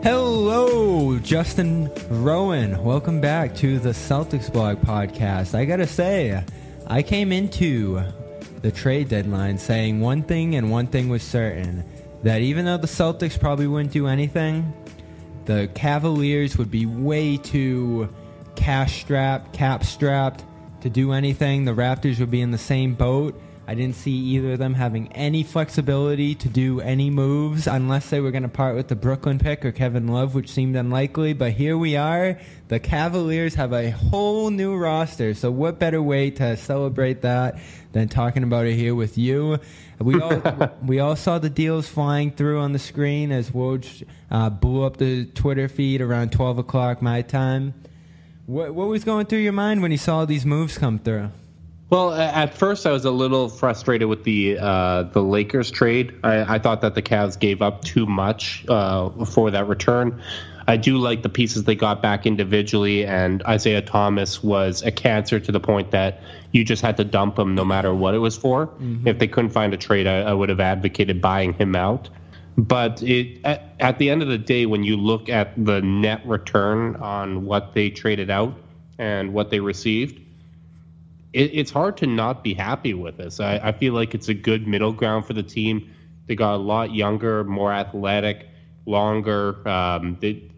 Hello, Justin Rowan. Welcome back to the CelticsBlog podcast. I gotta say, I came into the trade deadline saying one thing and one thing was certain, that even though the Celtics probably wouldn't do anything, the Cavaliers would be way too cap-strapped to do anything. The Raptors would be in the same boat. I didn't see either of them having any flexibility to do any moves unless they were going to part with the Brooklyn pick or Kevin Love, which seemed unlikely. But here we are. The Cavaliers have a whole new roster. So what better way to celebrate that than talking about it here with you? We all saw the deals flying through on the screen as Woj blew up the Twitter feed around 12 o'clock my time. What was going through your mind when you saw these moves come through? Well, at first I was a little frustrated with the Lakers trade. I thought that the Cavs gave up too much for that return. I do like the pieces they got back individually, and Isaiah Thomas was a cancer to the point that you just had to dump him no matter what it was for. Mm-hmm. If they couldn't find a trade, I would have advocated buying him out. But at the end of the day, when you look at the net return on what they traded out and what they received, it's hard to not be happy with this. I feel like it's a good middle ground for the team. They got a lot younger, more athletic, longer,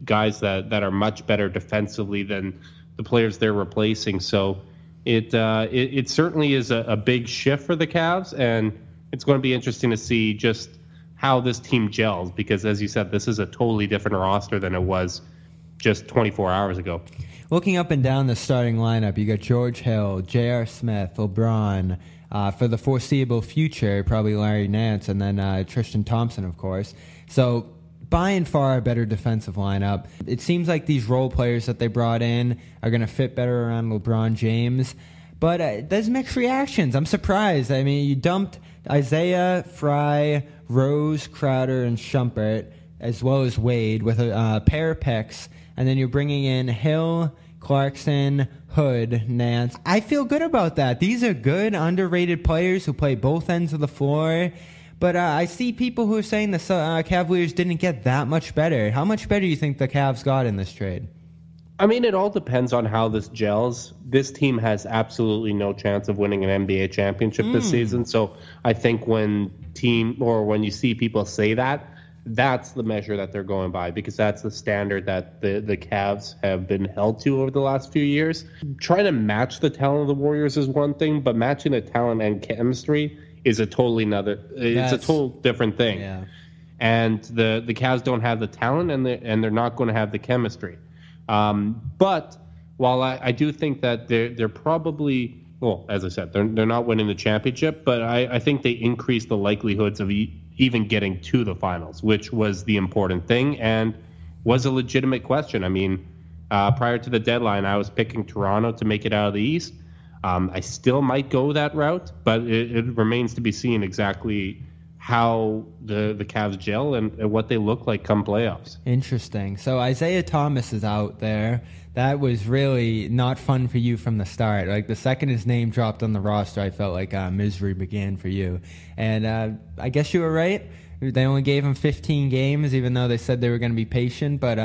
guys that are much better defensively than the players they're replacing. So it certainly is a big shift for the Cavs, and it's going to be interesting to see just how this team gels, because as you said, this is a totally different roster than it was just 24 hours ago. Looking up and down the starting lineup, you got George Hill, J.R. Smith, LeBron, for the foreseeable future, probably Larry Nance, and then Tristan Thompson, of course. So by and far a better defensive lineup. It seems like these role players that they brought in are going to fit better around LeBron James. But there's mixed reactions. I'm surprised. I mean, you dumped Isaiah, Fry, Rose, Crowder, and Shumpert, as well as Wade, with a pair of picks. And then you're bringing in Hill, Clarkson, Hood, Nance. I feel good about that. These are good, underrated players who play both ends of the floor. But I see people who are saying the Cavaliers didn't get that much better. How much better do you think the Cavs got in this trade? I mean, it all depends on how this gels. This team has absolutely no chance of winning an NBA championship this season. So I think when you see people say that, that's the measure that they're going by, because that's the standard that the Cavs have been held to over the last few years. Trying to match the talent of the Warriors is one thing, but matching the talent and chemistry is a total different thing. Yeah. And the Cavs don't have the talent, and they're not going to have the chemistry. But while I do think that they're probably, well, as I said, they're not winning the championship, but I think they increase the likelihoods of even getting to the finals, which was the important thing and was a legitimate question. I mean, prior to the deadline, I was picking Toronto to make it out of the East. I still might go that route, but it remains to be seen exactly how the Cavs gel and what they look like come playoffs. Interesting. So Isaiah Thomas is out there. That was really not fun for you from the start. Like, the second his name dropped on the roster, I felt like misery began for you. And I guess you were right. They only gave him 15 games, even though they said they were going to be patient. But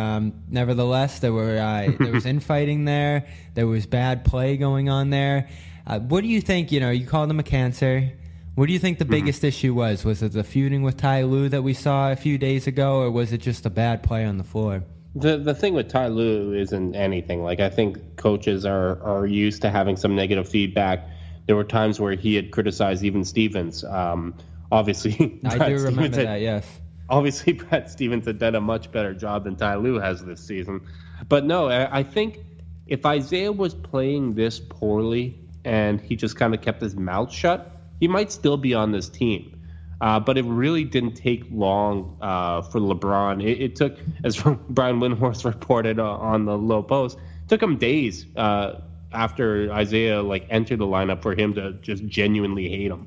nevertheless, there was infighting there. There was bad play going on there. What do you think? You called him a cancer. What do you think the biggest issue was? Was it the feuding with Ty Lue that we saw a few days ago, or was it just a bad play on the floor? The thing with Ty Lue isn't anything. Like, I think coaches are used to having some negative feedback. There were times where he had criticized even Stevens. Obviously, I do remember that, yes. Obviously, Brad Stevens had done a much better job than Ty Lue has this season. But no, I think if Isaiah was playing this poorly and he just kind of kept his mouth shut, he might still be on this team. But it really didn't take long for LeBron. It took, as Brian Windhorst reported on the Low Post, it took him days after Isaiah entered the lineup for him to just genuinely hate him.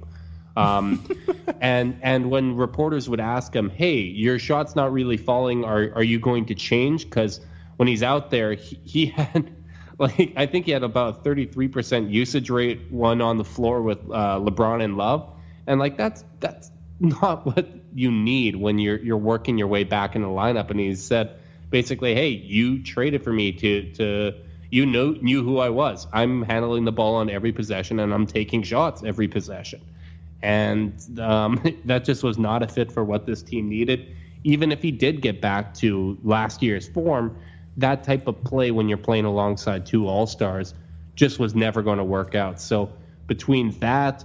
And when reporters would ask him, hey, your shot's not really falling, are you going to change? Because when he's out there, he had, I think he had about 33% usage rate, one on the floor with LeBron and Love. And that's not what you need when you're working your way back in the lineup. And he said basically, hey, you traded for me to knew who I was. I'm handling the ball on every possession, and I'm taking shots every possession. And that just was not a fit for what this team needed. Even if he did get back to last year's form, that type of play when you're playing alongside two All-Stars just was never going to work out. So between that,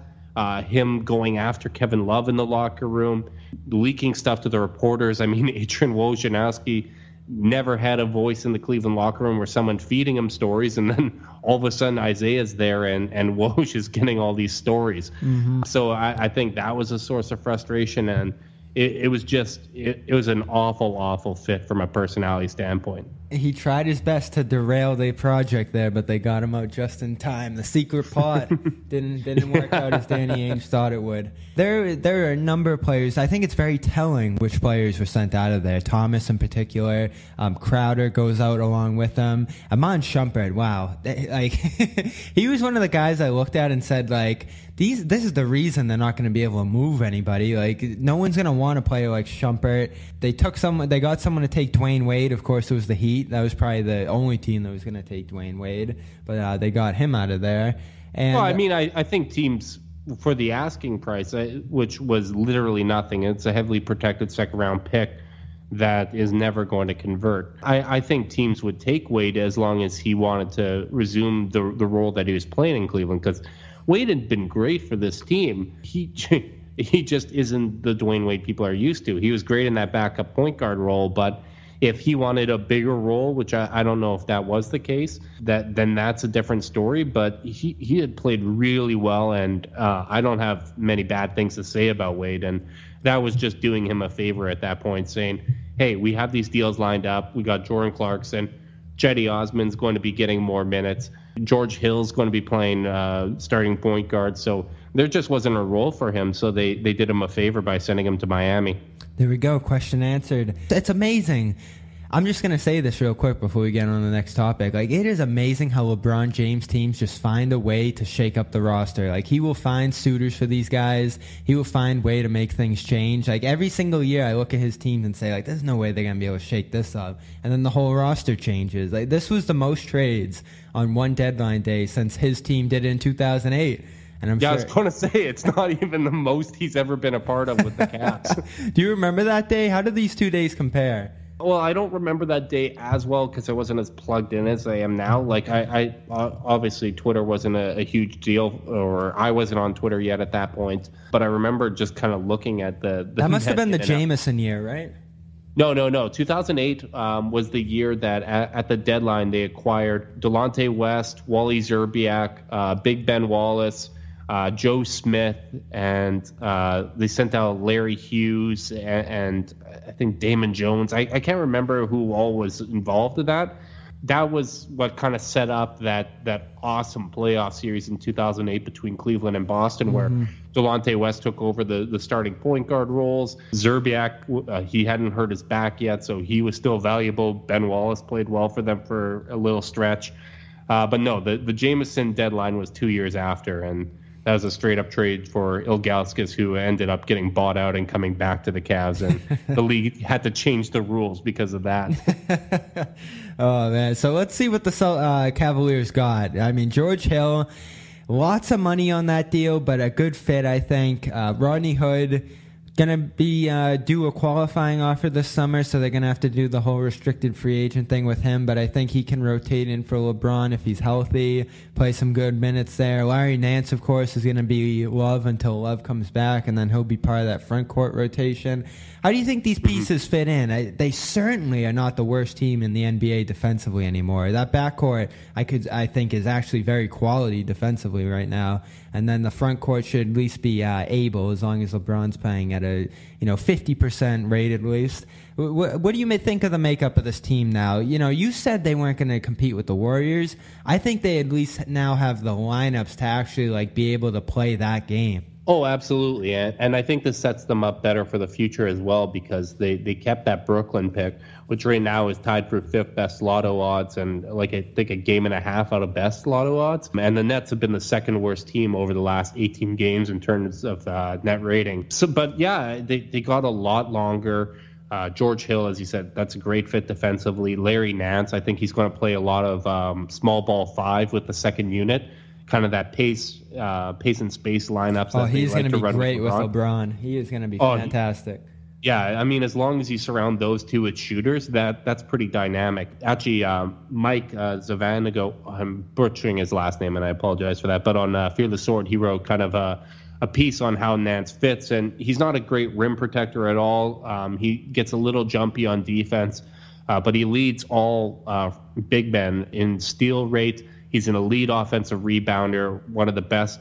him going after Kevin Love in the locker room, leaking stuff to the reporters. I mean, Adrian Wojnarowski never had a voice in the Cleveland locker room where someone feeding him stories, and then all of a sudden Isaiah's there and Woj is getting all these stories. Mm-hmm. So I think that was a source of frustration, and it was an awful fit from a personality standpoint. He tried his best to derail the project there, but they got him out just in time. The secret pot didn't work out as Danny Ainge thought it would. There are a number of players. I think it's very telling which players were sent out of there. Thomas in particular. Crowder goes out along with them. Iman Shumpert, wow. Like he was one of the guys I looked at and said, like, this is the reason they're not going to be able to move anybody. Like, no one's going to want to play like Shumpert. They got someone to take Dwayne Wade. Of course, it was the Heat. That was probably the only team that was going to take Dwayne Wade, but they got him out of there. And well, I mean, I think teams for the asking price, which was literally nothing. It's a heavily protected second-round pick that is never going to convert. I think teams would take Wade as long as he wanted to resume the role that he was playing in Cleveland, because Wade had been great for this team. He just isn't the Dwayne Wade people are used to. He was great in that backup point guard role, but if he wanted a bigger role, which I don't know if that was the case, then that's a different story. But he had played really well, and I don't have many bad things to say about Wade. And that was just doing him a favor at that point, saying, hey, we have these deals lined up. We got Jordan Clarkson. Cedi Osman's going to be getting more minutes. George Hill's going to be playing starting point guard. So there just wasn't a role for him. So they did him a favor by sending him to Miami. There we go. Question answered. It's amazing. I'm just going to say this real quick before we get on to the next topic. Like, it is amazing how LeBron James teams just find a way to shake up the roster. Like, he will find suitors for these guys. He will find a way to make things change. Like, every single year I look at his teams and say, like, there's no way they're going to be able to shake this up. And then the whole roster changes. Like, this was the most trades on one deadline day since his team did it in 2008. And I was going to say, it's not even the most he's ever been a part of with the Cavs. Do you remember that day? How did these 2 days compare? Well, I don't remember that day as well because I wasn't as plugged in as I am now. Like, I obviously Twitter wasn't a huge deal, or I wasn't on Twitter yet at that point. But I remember just kind of looking at the that must have been the Jameson year, right? No. 2008 was the year that at the deadline they acquired Delonte West, Wally Szczerbiak, Big Ben Wallace, Joe Smith, and they sent out Larry Hughes and I think Damon Jones. I can't remember who all was involved in that. That was what kind of set up that awesome playoff series in 2008 between Cleveland and Boston, where Delonte West took over the starting point guard roles. Szczerbiak, he hadn't hurt his back yet, so he was still valuable. Ben Wallace played well for them for a little stretch. But no, the Jameson deadline was 2 years after, and that was a straight-up trade for Ilgauskas, who ended up getting bought out and coming back to the Cavs, and the league had to change the rules because of that. Oh, man. So let's see what the Cavaliers got. I mean, George Hill, lots of money on that deal, but a good fit, I think. Rodney Hood, going to be do a qualifying offer this summer, so they're going to have to do the whole restricted free agent thing with him, but I think he can rotate in for LeBron if he's healthy, play some good minutes there. Larry Nance, of course, is going to be Love until Love comes back, and then he'll be part of that front court rotation. How do you think these pieces fit in? They certainly are not the worst team in the NBA defensively anymore. That backcourt, I think, is actually very quality defensively right now. And then the front court should at least be able, as long as LeBron's playing at a 50% rate at least. What do you think of the makeup of this team now? You said they weren't going to compete with the Warriors. I think they at least now have the lineups to actually be able to play that game. Oh, absolutely. And I think this sets them up better for the future as well, because they kept that Brooklyn pick, which right now is tied for fifth best lotto odds and I think a game and a half out of best lotto odds. And the Nets have been the second worst team over the last 18 games in terms of net rating. But yeah, they got a lot longer. George Hill, as you said, that's a great fit defensively. Larry Nance, I think he's going to play a lot of small ball 5 with the second unit, kind of that pace and space lineups. Oh, he's going to be great with LeBron. He is going to be fantastic. Yeah, I mean, as long as you surround those two with shooters, that's pretty dynamic. Actually, Mike Zavanago, I'm butchering his last name, and I apologize for that, but on Fear the Sword, he wrote kind of a piece on how Nance fits, and he's not a great rim protector at all. He gets a little jumpy on defense, but he leads all big men in steal rate. He's an elite offensive rebounder, one of the best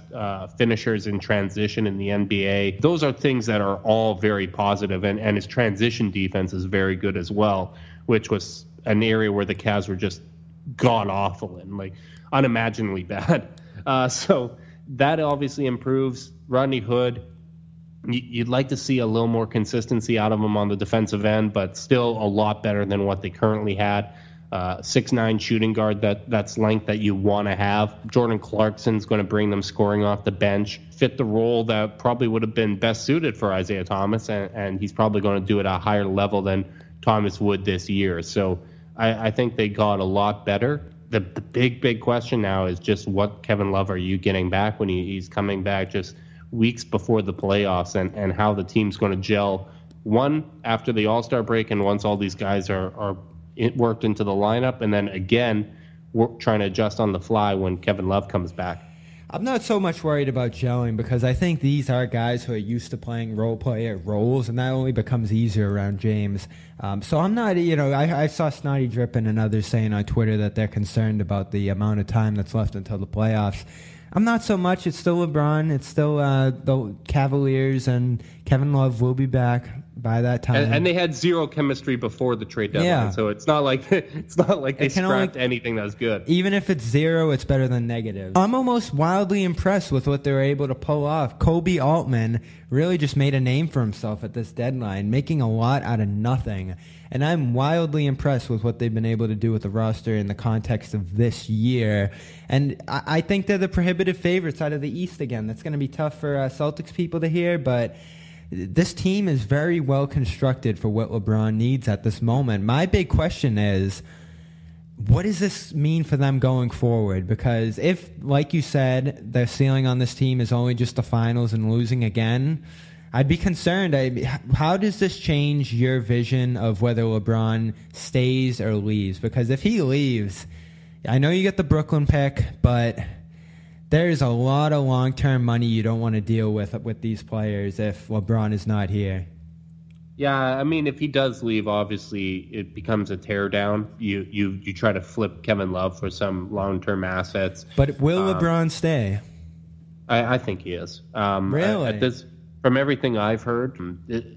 finishers in transition in the NBA. Those are things that are all very positive, and his transition defense is very good as well, which was an area where the Cavs were just god-awful and like unimaginably bad. So that obviously improves. Rodney Hood, you'd like to see a little more consistency out of him on the defensive end, but still a lot better than what they currently had. 6'9" shooting guard, that's length that you want to have. Jordan Clarkson's going to bring them scoring off the bench, fit the role that probably would have been best suited for Isaiah Thomas, and he's probably going to do it at a higher level than Thomas would this year. So I think they got a lot better. The big question now is just what Kevin Love are you getting back when he's coming back just weeks before the playoffs, and how the team's going to gel, one, after the All-Star break and once all these guys are worked into the lineup, and then again we're trying to adjust on the fly when Kevin Love comes back. I'm not so much worried about gelling because I think these are guys who are used to playing role player roles, and that only becomes easier around James. So I'm not, I saw Snotty Drippin and others saying on Twitter that they're concerned about the amount of time that's left until the playoffs. I'm not so much. It's still LeBron. It's still the Cavaliers, and Kevin Love will be back by that time. And they had zero chemistry before the trade deadline, so it's not like they scrapped anything that was good. Even if it's zero, it's better than negative. I'm almost wildly impressed with what they were able to pull off. Kobe Altman really just made a name for himself at this deadline, making a lot out of nothing. And I'm wildly impressed with what they've been able to do with the roster in the context of this year. And I think they're the prohibitive favorites out of the East again. That's going to be tough for Celtics people to hear, but this team is very well constructed for what LeBron needs at this moment. My big question is, what does this mean for them going forward? Because if, like you said, their ceiling on this team is only just the finals and losing again, I'd be concerned. How does this change your vision of whether LeBron stays or leaves? Because if he leaves, I know you get the Brooklyn pick, but there's a lot of long-term money you don't want to deal with these players if LeBron is not here. Yeah, I mean, if he does leave, obviously it becomes a teardown. You try to flip Kevin Love for some long-term assets. But will LeBron stay? I think he is. Really? From everything I've heard,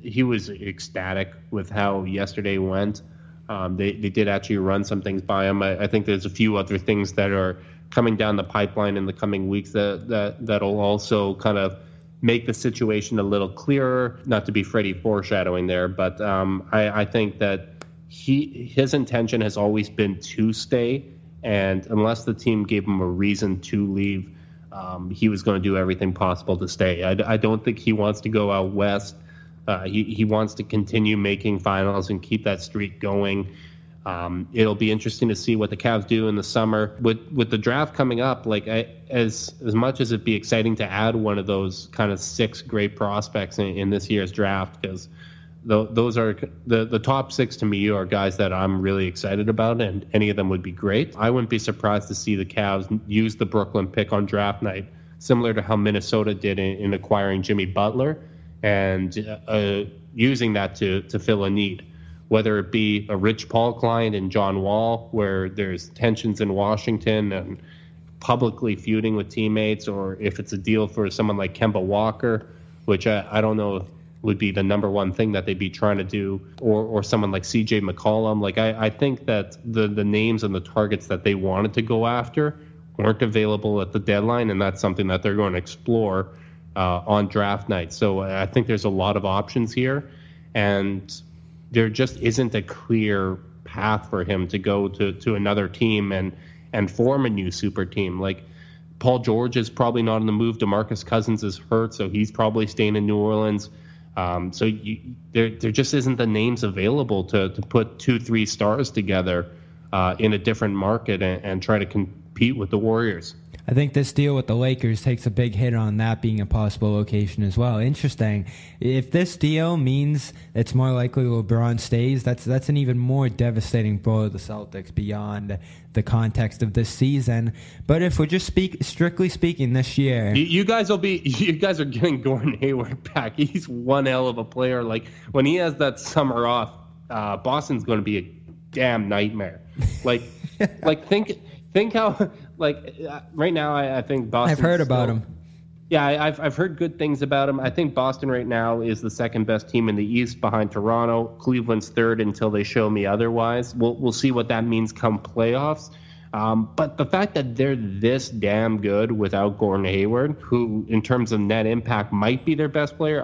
he was ecstatic with how yesterday went. They did actually run some things by him. I think there's a few other things that are coming down the pipeline in the coming weeks that'll also kind of make the situation a little clearer. Not to be Freddie foreshadowing there, but I think that his intention has always been to stay, and unless the team gave him a reason to leave, he was going to do everything possible to stay. I don't think he wants to go out west. He wants to continue making finals and keep that streak going. It'll be interesting to see what the Cavs do in the summer with the draft coming up. Like as much as it'd be exciting to add one of those kind of 6 great prospects in this year's draft, because those are the top 6 to me are guys that I'm really excited about, and any of them would be great. I wouldn't be surprised to see the Cavs use the Brooklyn pick on draft night, similar to how Minnesota did in acquiring Jimmy Butler, and using that to fill a need, whether it be a Rich Paul client and John Wall, where there's tensions in Washington and publicly feuding with teammates, or if it's a deal for someone like Kemba Walker, which I don't know if would be the number one thing that they'd be trying to do, or someone like CJ McCollum. Like I think that the names and the targets that they wanted to go after weren't available at the deadline, and that's something that they're going to explore on draft night. So I think there's a lot of options here, and there just isn't a clear path for him to go to another team and form a new super team. Like Paul George is probably not on the move. DeMarcus Cousins is hurt, so he's probably staying in New Orleans. So there just isn't the names available to put 2-3 stars together in a different market and try to compete with the Warriors. I think this deal with the Lakers takes a big hit on that being a possible location as well. Interesting. If this deal means it's more likely LeBron stays, that's an even more devastating blow to the Celtics beyond the context of this season. But if we're just strictly speaking this year, you guys are getting Gordon Hayward back. He's one hell of a player. Like when he has that summer off, Boston's going to be a damn nightmare. Like think how right now I think Boston. I've heard about him. Yeah, I've heard good things about him. I think Boston right now is the second best team in the East behind Toronto. Cleveland's third until they show me otherwise. We'll see what that means come playoffs. But the fact that they're this damn good without Gordon Hayward, who in terms of net impact might be their best player,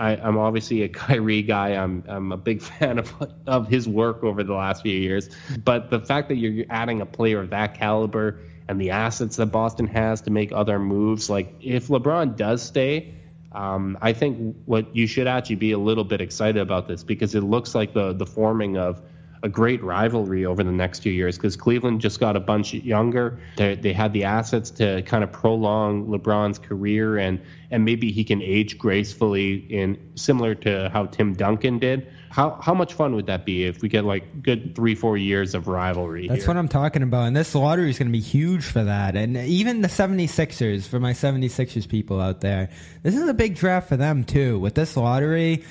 I'm obviously a Kyrie guy. I'm a big fan of his work over the last few years. But the fact that you're adding a player of that caliber and the assets that Boston has to make other moves, like if LeBron does stay, I think what you should actually be a little bit excited about this, because it looks like the forming of a great rivalry over the next 2 years, because Cleveland just got a bunch younger. They had the assets to kind of prolong LeBron's career, and maybe he can age gracefully in similar to how Tim Duncan did. How much fun would that be if we get like good 3-4 years of rivalry? That's what I'm talking about, and this lottery is going to be huge for that. And even the 76ers, for my 76ers people out there, this is a big draft for them too. With this lottery,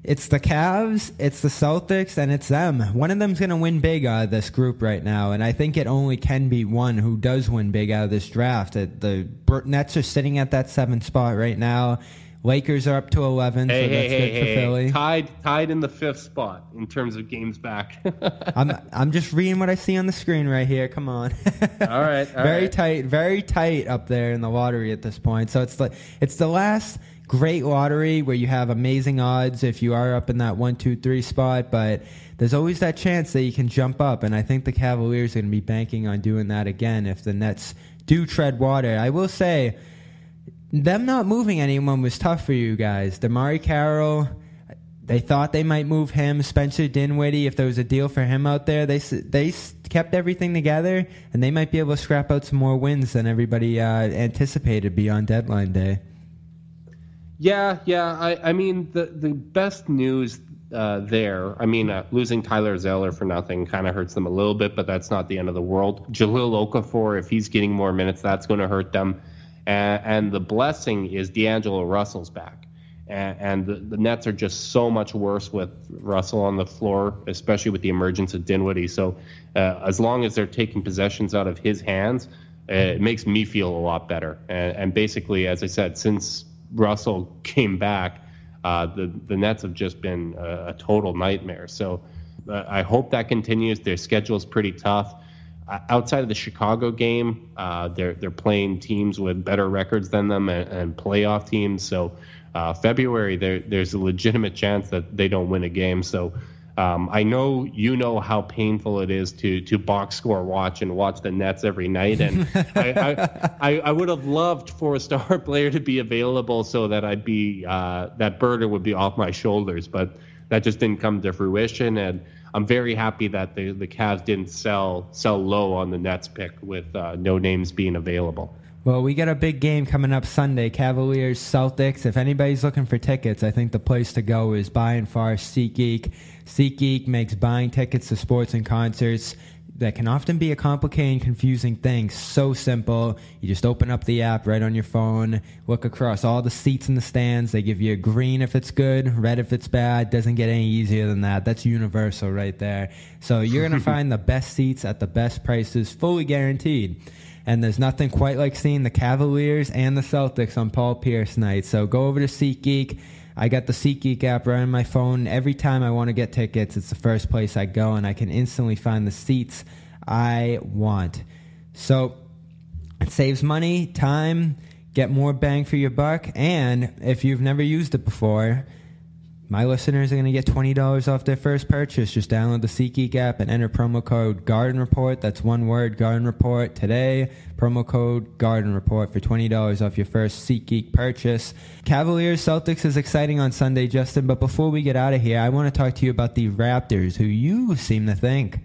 it's the Cavs, it's the Celtics, and it's them. One of them's going to win big out of this group right now, and I think it only can be one who does win big out of this draft. The Nets are sitting at that 7th spot right now. Lakers are up to 11, so that's good for Philly. Tied in the 5th spot in terms of games back. I'm just reading what I see on the screen right here. Come on. All right. Very tight up there in the lottery at this point. So it's the last great lottery where you have amazing odds if you are up in that 1, 2, 3 spot, but there's always that chance that you can jump up, and I think the Cavaliers are going to be banking on doing that again if the Nets do tread water. I will say, them not moving anyone was tough for you guys. DeMarre Carroll, they thought they might move him. Spencer Dinwiddie, if there was a deal for him out there, they kept everything together, and they might be able to scrap out some more wins than everybody anticipated beyond deadline day. Yeah. I mean, the best news there, losing Tyler Zeller for nothing kind of hurts them a little bit, but that's not the end of the world. Jahlil Okafor, if he's getting more minutes, that's going to hurt them. And the blessing is D'Angelo Russell's back. And the Nets are just so much worse with Russell on the floor, especially with the emergence of Dinwiddie. So as long as they're taking possessions out of his hands, it makes me feel a lot better. And basically, as I said, since Russell came back, the Nets have just been a total nightmare. So I hope that continues. Their schedule is pretty tough. Outside of the Chicago game, they're playing teams with better records than them and playoff teams. So February, there's a legitimate chance that they don't win a game. So I know you know how painful it is to box score watch the Nets every night. And I would have loved for a star player to be available so that I'd be that burden would be off my shoulders. But that just didn't come to fruition. And I'm very happy that the Cavs didn't sell low on the Nets pick with no names being available. Well, we got a big game coming up Sunday, Cavaliers, Celtics. If anybody's looking for tickets, I think the place to go is by and far SeatGeek. SeatGeek makes buying tickets to sports and concerts that can often be a complicated and confusing thing so simple. You just open up the app right on your phone, look across all the seats in the stands. They give you a green if it's good, red if it's bad. Doesn't get any easier than that. That's universal right there. So you're going to find the best seats at the best prices, fully guaranteed. And there's nothing quite like seeing the Cavaliers and the Celtics on Paul Pierce night. So go over to SeatGeek. I got the SeatGeek app right on my phone. Every time I want to get tickets, it's the first place I go, and I can instantly find the seats I want. So it saves money, time, get more bang for your buck, and if you've never used it before, my listeners are going to get $20 off their first purchase. Just download the SeatGeek app and enter promo code Garden Report. That's one word, Garden Report. Today, promo code Garden Report for $20 off your first SeatGeek purchase. Cavaliers Celtics is exciting on Sunday, Justin. But before we get out of here, I want to talk to you about the Raptors, who you seem to think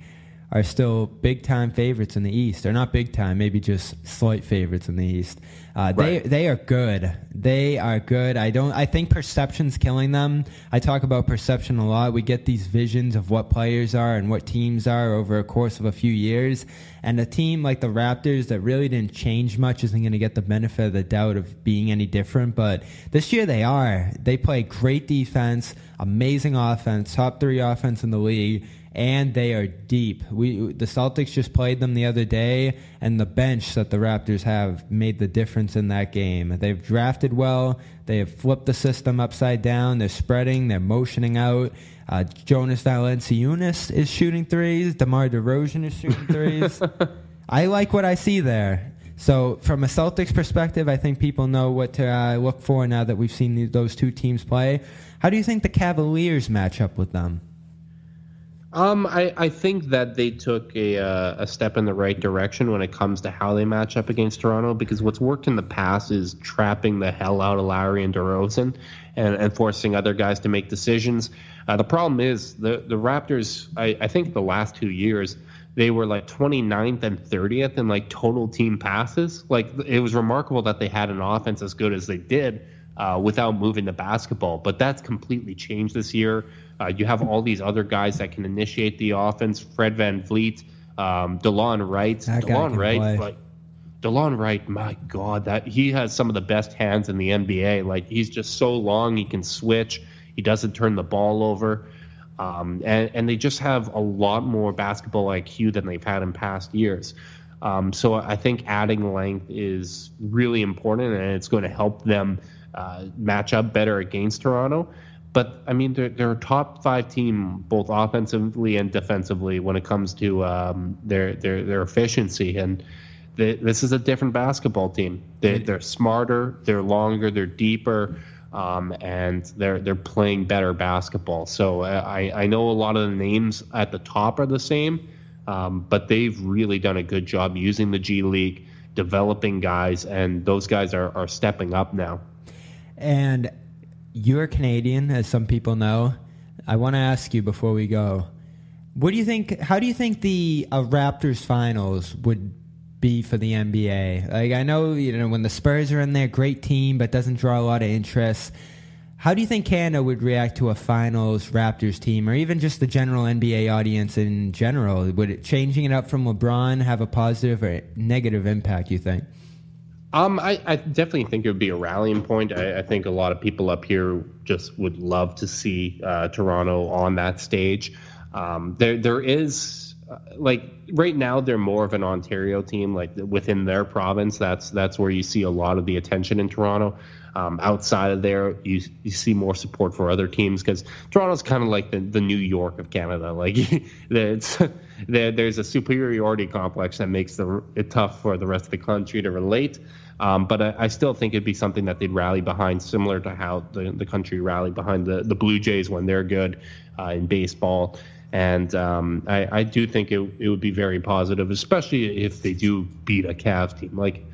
are still big-time favorites in the East. Or not big-time, maybe just slight favorites in the East. Right. They are good. They are good. I think perception's killing them. I talk about perception a lot. We get these visions of what players are and what teams are over a course of a few years. And a team like the Raptors that really didn't change much isn't going to get the benefit of the doubt of being any different. But this year they are. They play great defense, amazing offense, top 3 offense in the league. And they are deep. The Celtics just played them the other day, and the bench that the Raptors have made the difference in that game. They've drafted well. They have flipped the system upside down. They're spreading. They're motioning out. Jonas Valanciunas is shooting threes. DeMar DeRozan is shooting threes. I like what I see there. So from a Celtics perspective, I think people know what to look for now that we've seen those two teams play. How do you think the Cavaliers match up with them? I think that they took a step in the right direction when it comes to how they match up against Toronto, because what's worked in the past is trapping the hell out of Lowry and DeRozan and forcing other guys to make decisions. The problem is the Raptors, I think the last 2 years, they were like 29th and 30th in like total team passes. Like, it was remarkable that they had an offense as good as they did without moving the basketball. But that's completely changed this year. You have all these other guys that can initiate the offense. Fred VanVleet, DeLon Wright. DeLon Wright, my God, that he has some of the best hands in the NBA. Like, he's just so long. He can switch. He doesn't turn the ball over. And they just have a lot more basketball IQ than they've had in past years. So I think adding length is really important, and it's going to help them match up better against Toronto. But, I mean, they're a top 5 team both offensively and defensively when it comes to their efficiency. And this is a different basketball team. They're smarter, they're longer, they're deeper, and they're playing better basketball. So I know a lot of the names at the top are the same, but they've really done a good job using the G League, developing guys, and those guys are stepping up now. And you're Canadian, as some people know. I want to ask you before we go, what do you think? How do you think the Raptors Finals would be for the NBA? Like, I know, when the Spurs are in there, great team, but doesn't draw a lot of interest. How do you think Canada would react to a Finals Raptors team, or even just the general NBA audience in general? Would changing it up from LeBron have a positive or negative impact, you think? I definitely think it would be a rallying point. I think a lot of people up here just would love to see Toronto on that stage. There is like right now they're more of an Ontario team, like within their province. That's where you see a lot of the attention in Toronto. Outside of there, you see more support for other teams, because Toronto's kind of like the New York of Canada. Like, there's a superiority complex that makes it tough for the rest of the country to relate. But I still think it'd be something that they'd rally behind, similar to how the country rallied behind the Blue Jays when they're good in baseball. And I do think it would be very positive, especially if they do beat a Cavs team. Like,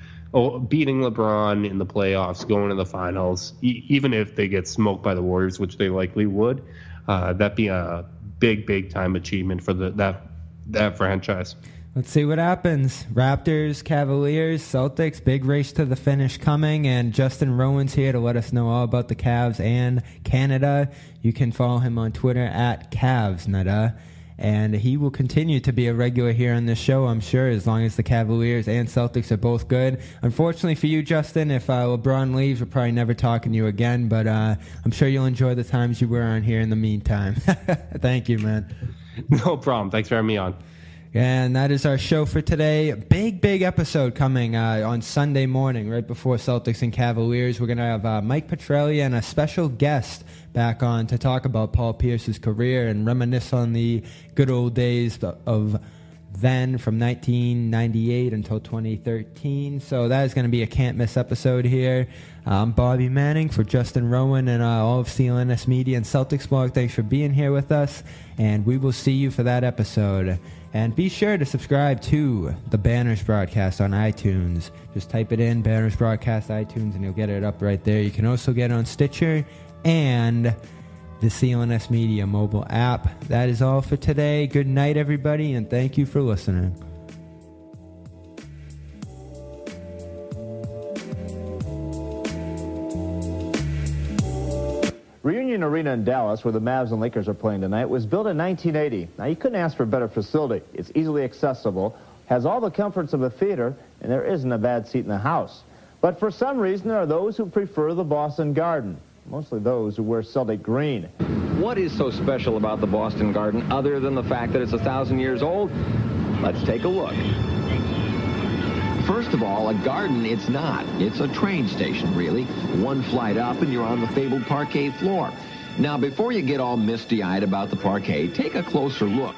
beating LeBron in the playoffs, going to the finals, even if they get smoked by the Warriors, which they likely would, that'd be a big time achievement for that franchise. Let's see what happens. Raptors, Cavaliers, Celtics, big race to the finish coming, and Justin Rowan's here to let us know all about the Cavs and Canada. You can follow him on Twitter at CavsNada, and he will continue to be a regular here on this show, I'm sure, as long as the Cavaliers and Celtics are both good. Unfortunately for you, Justin, if LeBron leaves, we're probably never talking to you again, but I'm sure you'll enjoy the times you were on here in the meantime. Thank you, man. No problem. Thanks for having me on. And that is our show for today. Big episode coming on Sunday morning, right before Celtics and Cavaliers. We're going to have Mike Petrelli and a special guest back on to talk about Paul Pierce's career and reminisce on the good old days of then from 1998 until 2013. So that is going to be a can't-miss episode here. I'm Bobby Manning for Justin Rowan and all of CLNS Media and CelticsBlog. Thanks for being here with us, and we will see you for that episode. And be sure to subscribe to the Banners Broadcast on iTunes. Just type it in, Banners Broadcast iTunes, and you'll get it up right there. You can also get it on Stitcher and the CLNS Media mobile app. That is all for today. Good night, everybody, and thank you for listening. Reunion Arena in Dallas, where the Mavs and Lakers are playing tonight, was built in 1980. Now, you couldn't ask for a better facility. It's easily accessible, has all the comforts of a theater, and there isn't a bad seat in the house. But for some reason, there are those who prefer the Boston Garden, mostly those who wear Celtic green. What is so special about the Boston Garden other than the fact that it's 1,000 years old? Let's take a look. First of all, a garden it's not. It's a train station, really. One flight up and you're on the fabled parquet floor. Now, before you get all misty-eyed about the parquet, take a closer look.